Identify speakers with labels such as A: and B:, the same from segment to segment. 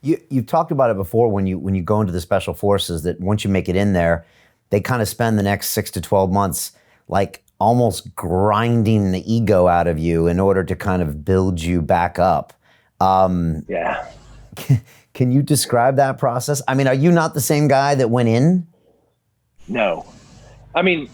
A: You've talked about it before when you go into the special forces, that once you make it in there, they kind of spend the next 6 to 12 months like almost grinding the ego out of you in order to kind of build you back up.
B: Yeah.
A: Can you describe that process? I mean, are you not the same guy that went in?
B: No. I mean,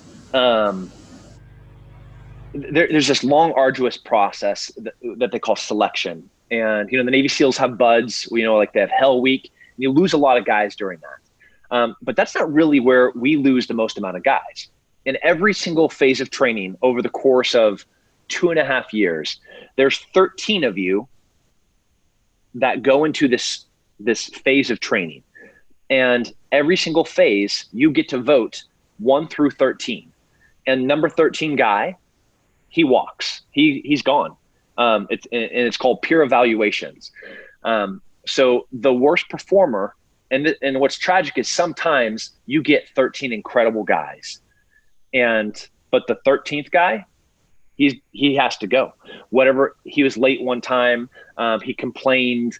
B: there's this long, arduous process that they call selection. And, the Navy SEALs have buds, like they have Hell Week. And you lose a lot of guys during that. But that's not really where we lose the most amount of guys. In every single phase of training over the course of 2.5 years, there's 13 of you that go into this phase of training. And every single phase, you get to vote 1 through 13. And number 13 guy, he walks. He's gone. It's called peer evaluations. So the worst performer, and what's tragic is sometimes you get 13 incredible guys, but the 13th guy, he has to go. Whatever, he was late one time, he complained,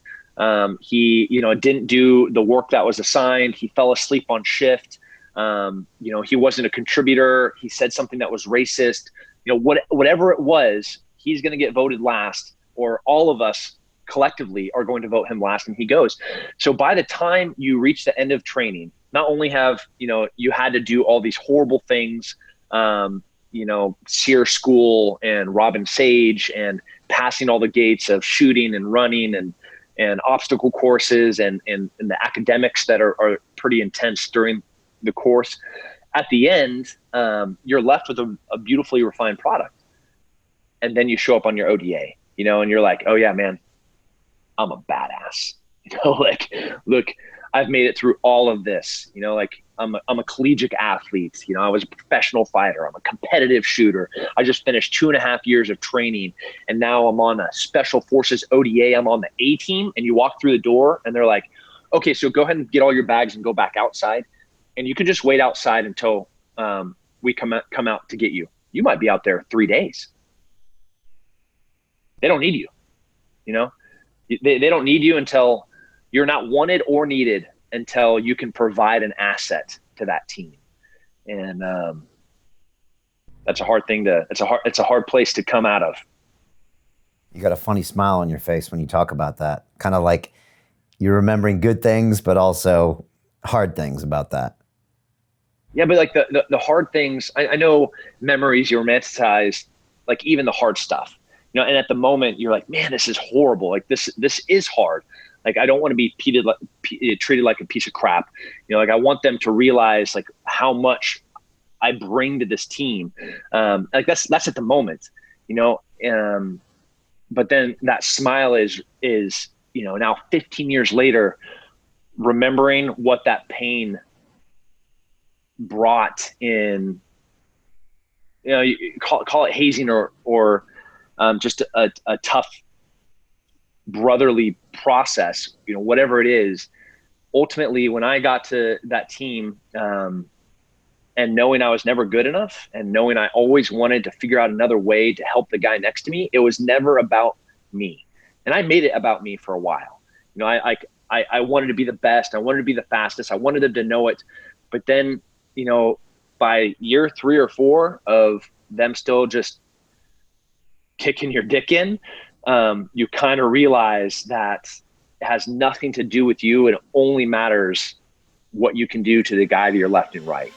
B: he didn't do the work that was assigned, he fell asleep on shift, he wasn't a contributor, he said something that was racist, whatever it was, he's going to get voted last, or all of us collectively are going to vote him last, and he goes. So by the time you reach the end of training, not only have, you had to do all these horrible things, SEER school and Robin Sage and passing all the gates of shooting and running and obstacle courses and the academics that are pretty intense during the course. At the end, you're left with a beautifully refined product. And then you show up on your ODA, and you're like, oh yeah, man, I'm a badass. Look, I've made it through all of this, I'm a collegiate athlete. I was a professional fighter. I'm a competitive shooter. I just finished 2.5 years of training, and now I'm on a special forces ODA. I'm on the A team, and you walk through the door and they're like, okay, so go ahead and get all your bags and go back outside. And you can just wait outside until we come out to get you. You might be out there 3 days. They don't need you, they don't need you until you're not wanted or needed, until you can provide an asset to that team. And that's a hard thing it's a hard place to come out of.
A: You got a funny smile on your face when you talk about that. Kind of like you're remembering good things, but also hard things about that.
B: Yeah, but like the hard things, I know memories you romanticize, like even the hard stuff. And at the moment you're like, man, this is horrible. Like this is hard. Like, I don't want to be treated like a piece of crap. Like I want them to realize like how much I bring to this team. Like that's at the moment, but then that smile is, now 15 years later, remembering what that pain brought in, you call it hazing or just a tough brotherly process, whatever it is. Ultimately, when I got to that team, and knowing I was never good enough, and knowing I always wanted to figure out another way to help the guy next to me, it was never about me. And I made it about me for a while. I wanted to be the best. I wanted to be the fastest. I wanted them to know it. But then, by year 3 or 4 of them still just kicking your dick in, you kind of realize that it has nothing to do with you. It only matters what you can do to the guy to your left and right.